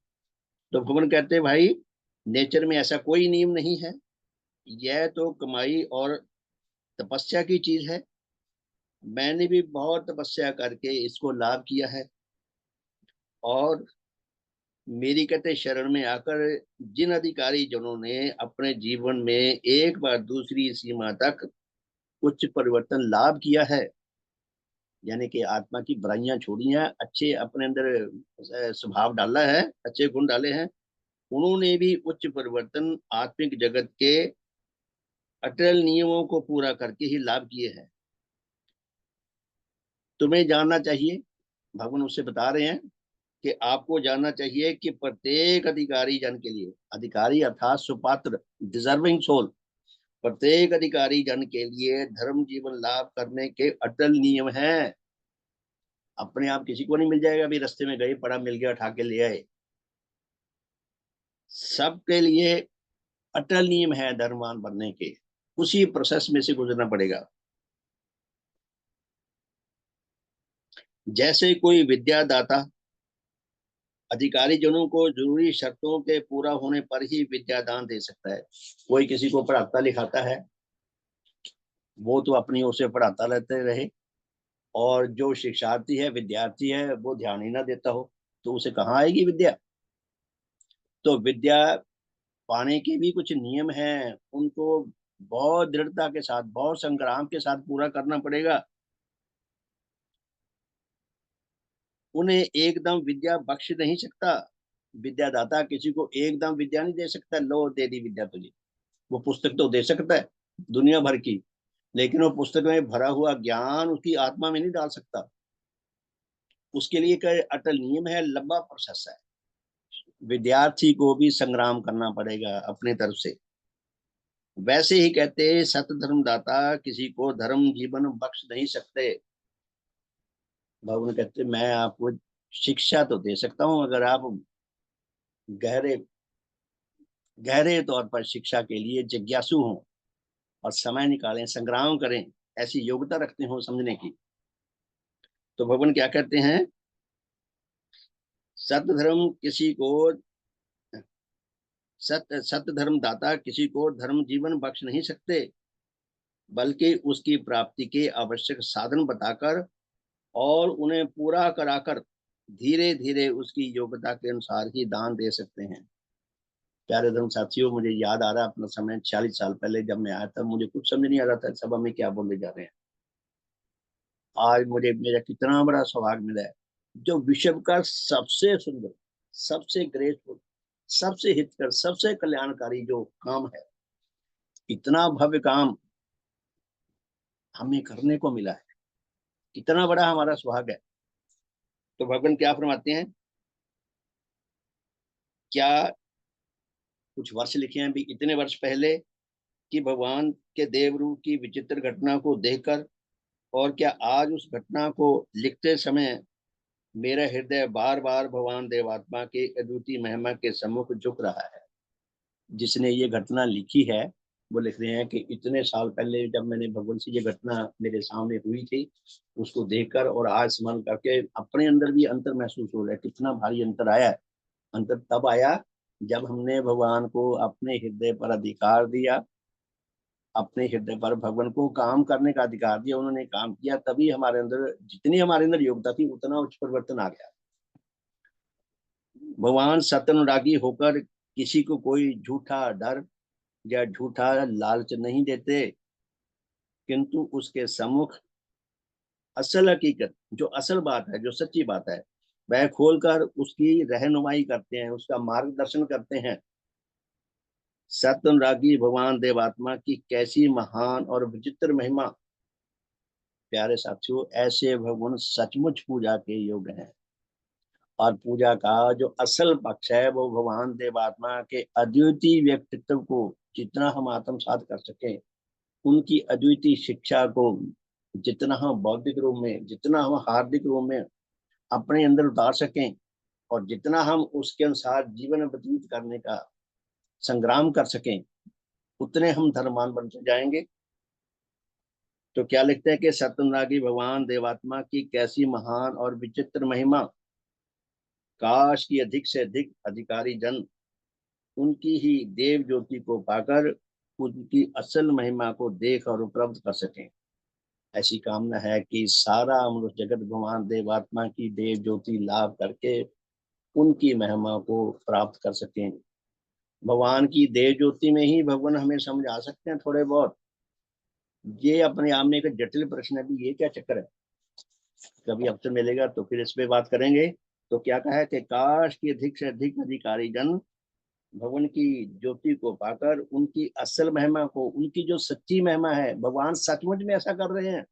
तो भगवान कहते हैं, भाई, नेचर में ऐसा कोई नियम नहीं है, यह तो कमाई और तपस्या की चीज है। मैंने भी बहुत तपस्या करके इसको लाभ किया है, और मेरी कहते शरण में आकर जिन अधिकारी जनों ने अपने जीवन में एक बार दूसरी सीमा तक उच्च परिवर्तन लाभ किया है, यानी कि आत्मा की बुराइयां छोड़ी हैं, अच्छे अपने अंदर स्वभाव डाला है, अच्छे गुण डाले हैं। उन्होंने भी उच्च परिवर्तन आत्मिक जगत के अटल नियमों को पूरा करके ही लाभ किए हैं। तुम्हें जानना चाहिए, भगवान उससे बता रहे हैं कि आपको जानना चाहिए कि प्रत्येक अधिकारी जन के लिए, अधिकारी अर्थात सुपात्र, डिजर्विंग सोल, प्रत्येक अधिकारी जन के लिए धर्म जीवन लाभ करने के अटल नियम हैं। अपने आप किसी को नहीं मिल जाएगा, अभी रास्ते में गए, पड़ा मिल गया, उठा के ले आए। सबके लिए अटल नियम है धर्मवान बनने के, उसी प्रोसेस में से गुजरना पड़ेगा। जैसे कोई विद्यादाता अधिकारी जनों को जरूरी शर्तों के पूरा होने पर ही विद्यादान दे सकता है। कोई किसी को पढ़ाता लिखाता है, वो तो अपनी ओर से पढ़ाता रहते रहे, और जो शिक्षार्थी है, विद्यार्थी है, वो ध्यान ही ना देता हो, तो उसे कहाँ आएगी विद्या। तो विद्या पाने के भी कुछ नियम हैं, उनको बहुत दृढ़ता के साथ, बहुत संग्राम के साथ पूरा करना पड़ेगा। उन्हें एकदम विद्या बख्श नहीं सकता। विद्यादाता किसी को एकदम विद्या नहीं दे सकता, लो दे दी विद्या तुझे। वो पुस्तक तो दे सकता है दुनिया भर की, लेकिन वो पुस्तक में भरा हुआ ज्ञान उसकी आत्मा में नहीं डाल सकता। उसके लिए एक अटल नियम है, लंबा प्रोसेस है। विद्यार्थी को भी संग्राम करना पड़ेगा अपने तरफ से। वैसे ही कहते सत धर्मदाता किसी को धर्म जीवन बख्श नहीं सकते। भगवान कहते मैं आपको शिक्षा तो दे सकता हूँ, अगर आप गहरे गहरे तौर पर शिक्षा के लिए जिज्ञासु हों और समय निकालें, संग्राम करें, ऐसी योग्यता रखते हो समझने की। तो भगवान क्या कहते हैं, सत्य धर्म किसी को सत्य धर्म दाता किसी को धर्म जीवन बख्श नहीं सकते, बल्कि उसकी प्राप्ति के आवश्यक साधन बताकर और उन्हें पूरा कराकर धीरे धीरे उसकी योग्यता के अनुसार ही दान दे सकते हैं। प्यारे धर्म साथियों, मुझे याद आ रहा है अपना समय, 40 साल पहले जब मैं आया था, मुझे कुछ समझ नहीं आ रहा था सभा में क्या बोलने जा रहे हैं। आज मुझे मेरा कितना बड़ा सौभाग्य मिला है, जो विश्व का सबसे सुंदर, सबसे ग्रेसफुल, सबसे हितकर, सबसे कल्याणकारी जो काम है, इतना भव्य काम हमें करने को मिला है, कितना बड़ा हमारा सुहाग है। तो भगवान क्या फरमाते हैं, क्या कुछ वर्ष लिखे हैं भी इतने वर्ष पहले कि भगवान के देवरूप की विचित्र घटना को देखकर, और क्या आज उस घटना को लिखते समय मेरा हृदय बार बार भगवान देवात्मा के अद्वितीय महिमा के सम्मुख झुक रहा है। जिसने ये घटना लिखी है वो लिख रहे हैं कि इतने साल पहले जब मैंने भगवान से ये घटना मेरे सामने हुई थी, उसको देखकर और आज स्मरण करके अपने अंदर भी अंतर महसूस हो रहा है। कितना भारी अंतर आया है। अंतर तब आया जब हमने भगवान को अपने हृदय पर अधिकार दिया, अपने हृदय पर भगवान को काम करने का अधिकार दिया, उन्होंने काम किया, तभी हमारे अंदर जितनी हमारे अंदर योग्यता थी उतना उच्च परिवर्तन आ गया। भगवान सत्यानुरागी होकर किसी को कोई झूठा डर या झूठा लालच नहीं देते, किंतु उसके सम्मुख असल हकीकत, जो असल बात है, जो सच्ची बात है, वह खोलकर उसकी रहनुमाई करते हैं, उसका मार्गदर्शन करते हैं। सत्यानुरागी भगवान देवात्मा की कैसी महान और विचित्र महिमा। प्यारे साथियों, ऐसे भगवान सचमुच पूजा के योग्य हैं। और पूजा का जो असल पक्ष है वो भगवान देवात्मा के अद्वितीय व्यक्तित्व को जितना हम आत्मसात कर सके, उनकी अद्वितीय शिक्षा को जितना हम बौद्धिक रूप में, जितना हम हार्दिक रूप में अपने अंदर उतार सकें, और जितना हम उसके अनुसार जीवन व्यतीत करने का संग्राम कर सकें, उतने हम धर्मवान बनते जाएंगे। तो क्या लिखते हैं कि सत्यनारायण भगवान देवात्मा की कैसी महान और विचित्र महिमा। काश की अधिक से अधिक अधिकारी जन उनकी ही देव ज्योति को पाकर उनकी असल महिमा को देख और उपलब्ध कर सकें। ऐसी कामना है कि सारा मनुष्य जगत भगवान देवात्मा की देव ज्योति लाभ करके उनकी महिमा को प्राप्त कर सकें। भगवान की देव ज्योति में ही भगवान हमें समझा सकते हैं थोड़े बहुत। ये अपने आप में एक जटिल प्रश्न है भी, ये क्या चक्कर है। कभी अवसर मिलेगा तो फिर इस पे बात करेंगे। तो क्या कहा है कि काश की अधिक से अधिक अधिकारी जन भगवान की ज्योति को पाकर उनकी असल महिमा को, उनकी जो सच्ची महिमा है, भगवान सचमुच में ऐसा कर रहे हैं,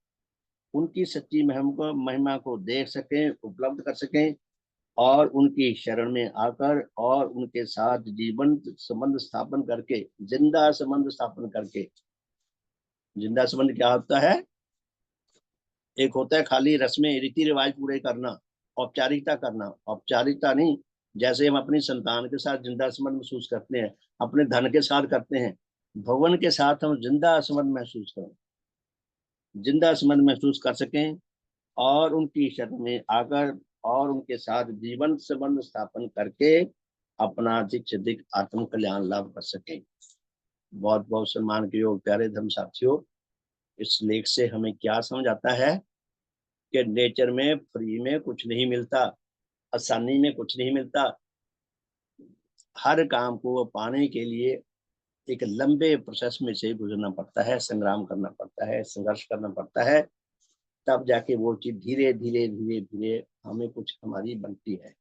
उनकी सच्ची महिमा को देख सकें, उपलब्ध कर सकें, और उनकी शरण में आकर और उनके साथ जीवन संबंध स्थापन करके, जिंदा संबंध स्थापन करके। जिंदा संबंध क्या होता है? एक होता है खाली रस्में रीति रिवाज पूरे करना, औपचारिकता करना, औपचारिकता नहीं। जैसे हम अपनी संतान के साथ जिंदा संबंध महसूस करते हैं, अपने धन के साथ करते हैं, भगवान के साथ हम जिंदा संबंध महसूस करें, जिंदा संबंध महसूस कर सकें, और उनकी शरण में आकर और उनके साथ जीवन संबंध स्थापन करके अपना अधिक से अधिक आत्म कल्याण लाभ कर सकें। बहुत बहुत सम्मान के योग प्यारे धर्म साथियों, इस लेख से हमें क्या समझ आता है कि नेचर में फ्री में कुछ नहीं मिलता, आसानी में कुछ नहीं मिलता। हर काम को पाने के लिए एक लंबे प्रोसेस में से गुजरना पड़ता है, संग्राम करना पड़ता है, संघर्ष करना पड़ता है, तब जाके वो चीज धीरे धीरे धीरे धीरे हमें कुछ हमारी बनती है।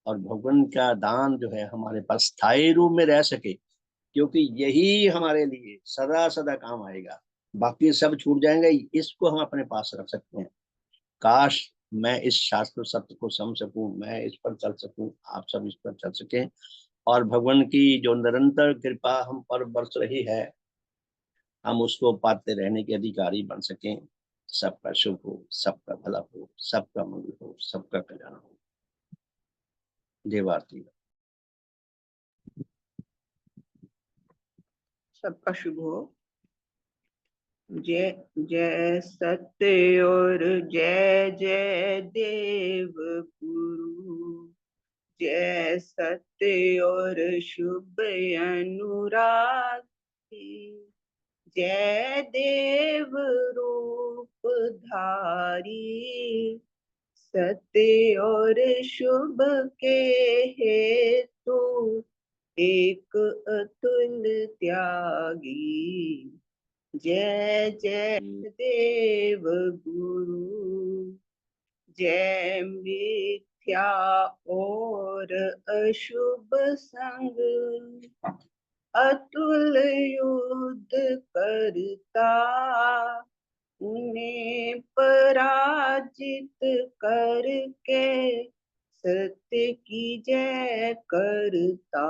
और भगवान का दान जो है हमारे पास स्थायी रूप में रह सके, क्योंकि यही हमारे लिए सदा सदा काम आएगा। बाकी सब छूट जाएंगे, इसको हम अपने पास रख सकते हैं। काश मैं इस शास्त्र सत्य को समझ सकूं, मैं इस पर चल सकूं, आप सब इस पर चल सकें, और भगवान की जो निरंतर कृपा हम पर बरस रही है, हम उसको पाते रहने के अधिकारी बन सकें। सबका शुभ हो, सबका भला हो, सबका मंगल हो, सबका कल्याण हो। देवार्थी। सबका शुभ हो। जय जय सत्य और जय जय देव गुरु, जय सत्य और शुभ अनुराग, जय देव रूप धारी, सत्य और शुभ के हेतु एक अतुल त्यागी। जय जय देव गुरु, जय मिथ्या और अशुभ संग, अतुल युद्ध करता, उन्हें पराजित करके सत्य की जय करता,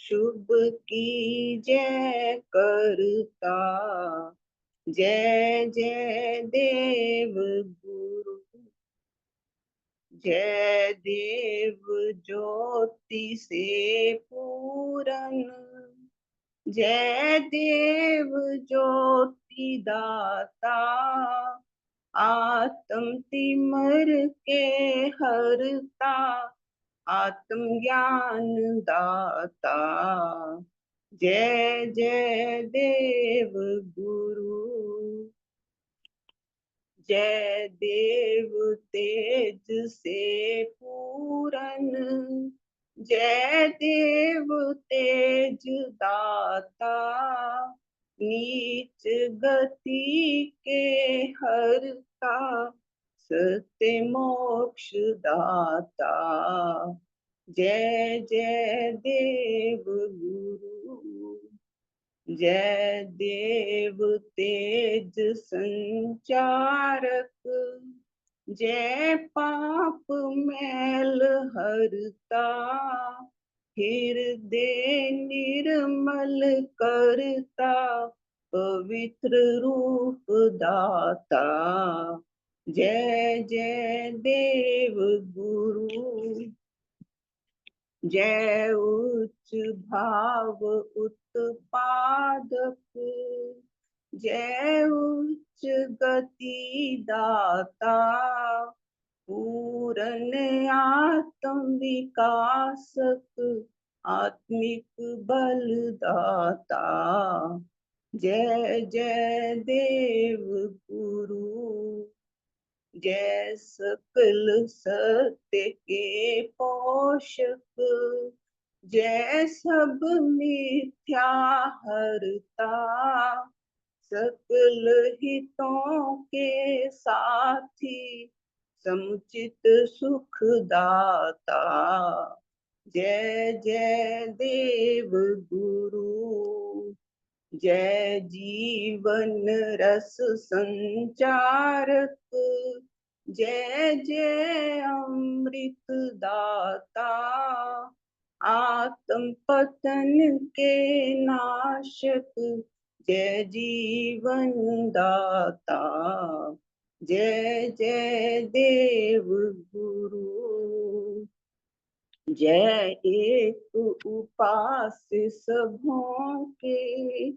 शुभ की जय करता। जय जय देव गुरु, जय देव ज्योति से पूरन, जय देव ज्योति दाता, आत्म तिमर के हरता, आत्म ज्ञान दाता। जय जय देव गुरु, जय देव तेज से पूरन, जय देव तेज दाता, नीच गति के हरता, सत्य मोक्ष दाता। जय जय देव गुरु, जय देव तेज संचारक, जय पाप मैल हरता, हृदय निर्मल करता, पवित्र रूप दाता। जय जय देव गुरु, जय उच्च भाव उत्पादक, जय उच्च गति दाता, पूर्ण आत्म विकासक, आत्मिक बल दाता। जय जय देव गुरु, जय सकल सत्य के पोषक, जय सब मिथ्या हरता, सकल हितों के साथी, समुचित सुखदाता। जय जय देव गुरु, जय जीवन रस संचारक, जय जय अमृत दाता। आत्म पतन के नाशक, जय जीवन दाता। जय जय देव गुरु, जय एक उपास्य सबों के,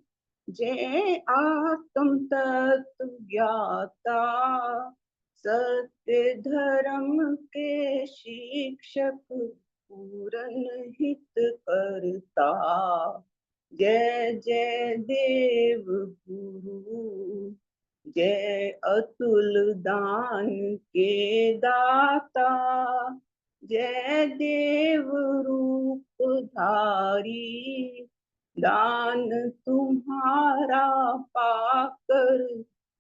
जय आत्म तत्व ज्ञाता। सत्य धर्म के शिक्षक, पूर्ण हित करता। जय जय देव गुरु, जय अतुल दान के दाता। जय देव रूप धारी, दान तुम्हारा पाकर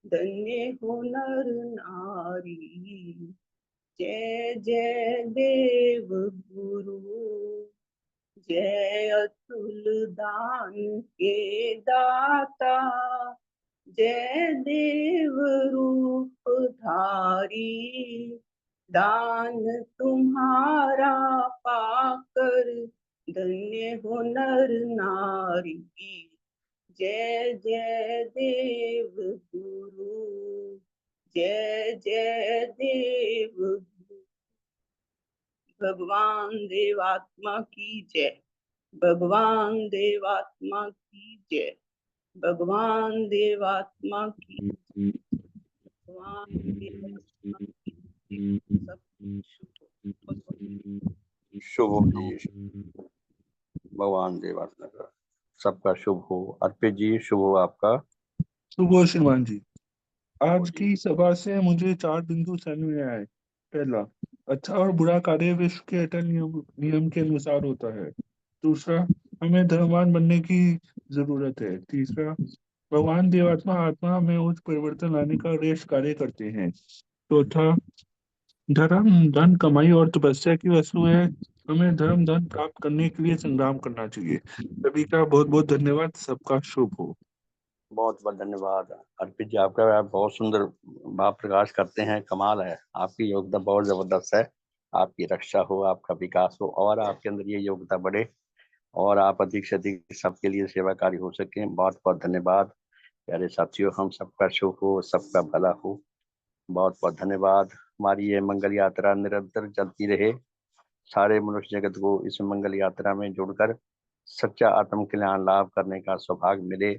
धन्य हो नर नारी। जय जय देव गुरु, जय अतुल दान के दाता। जय देव रूप धारी, दान तुम्हारा पाकर धन्य हो नर नारी। जय जय देव गुरु, जय जय देव गुरु। भगवान देवात्मा की जय, भगवान देवात्मा की जय, भगवान देवात्मा की, भगवान देवात्मा की। सब शुभ हो जी, भगवान देवात्मा का सबका शुभ हो। अर्पित जी शुभ हो आपका। शुभ हो श्रीमान जी। आज की सभा से मुझे 4 बिंदु समझ में आए। पहला, अच्छा और बुरा कार्य विश्व के अटल नियम के अनुसार होता है। दूसरा, हमें धर्मवान बनने की जरूरत है। तीसरा, भगवान देवात्मा आत्मा में उच्च परिवर्तन लाने का श्रेष्ठ कार्य करते हैं। चौथा, धर्म धन कमाई और तपस्या की वस्तु है। हमें धर्म धन प्राप्त करने के लिए संग्राम करना चाहिए। सभी का बहुत बहुत धन्यवाद। सबका शुभ हो। बहुत बहुत धन्यवाद अर्पित जी आपका। आप बहुत सुंदर भाव प्रकाश करते हैं, कमाल है। आपकी योग्यता बहुत जबरदस्त है। आपकी रक्षा हो, आपका विकास हो और आपके अंदर ये योग्यता बढ़े और आप अधिक से अधिक सबके लिए सेवाकारी हो सके। बहुत बहुत धन्यवाद प्यारे साथियों। हम सबका शुभ हो, सबका भला हो। बहुत बहुत धन्यवाद। हमारी ये मंगल यात्रा निरंतर चलती रहे। सारे मनुष्य जगत को इस मंगल यात्रा में जुड़कर सच्चा आत्म कल्याण लाभ करने का सौभाग्य मिले।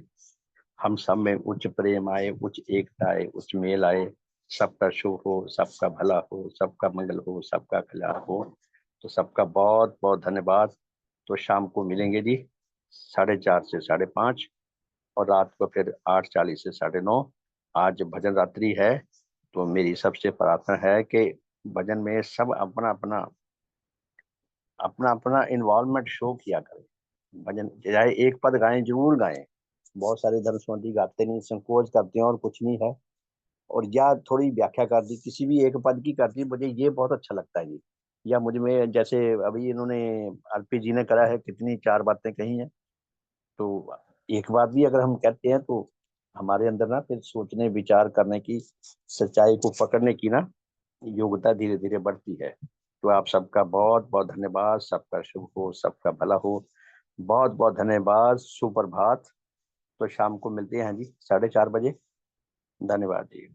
हम सब में उच्च प्रेम आए, उच्च एकता आए, उच्च मेल आए। सबका शुभ हो, सबका भला हो, सबका मंगल हो, सबका कल्याण हो। तो सबका बहुत बहुत धन्यवाद। तो शाम को मिलेंगे जी 4:30 से 5:30 और रात को फिर 8:40 से 9:30। आज भजन रात्रि है, तो मेरी सबसे प्रार्थना है कि भजन में सब अपना अपना अपना अपना इन्वॉल्वमेंट शो किया करें। भजन चाहे एक पद गाएं, जरूर गाएं। बहुत सारे धर्मसंबंधी गाते नहीं, संकोच करते हैं और कुछ नहीं है। और या थोड़ी व्याख्या कर दी, किसी भी एक पद की कर दी, मुझे ये बहुत अच्छा लगता है जी। या मुझ में जैसे अभी इन्होंने आरपी जी ने करा है, कितनी 4 बातें कही हैं। तो एक बात भी अगर हम कहते हैं तो हमारे अंदर ना फिर सोचने विचार करने की, सच्चाई को पकड़ने की ना योग्यता धीरे धीरे बढ़ती है। तो आप सबका बहुत बहुत धन्यवाद। सबका शुभ हो, सबका भला हो। बहुत बहुत धन्यवाद। सुप्रभात। तो शाम को मिलते हैं जी 4:30 बजे। धन्यवाद जी।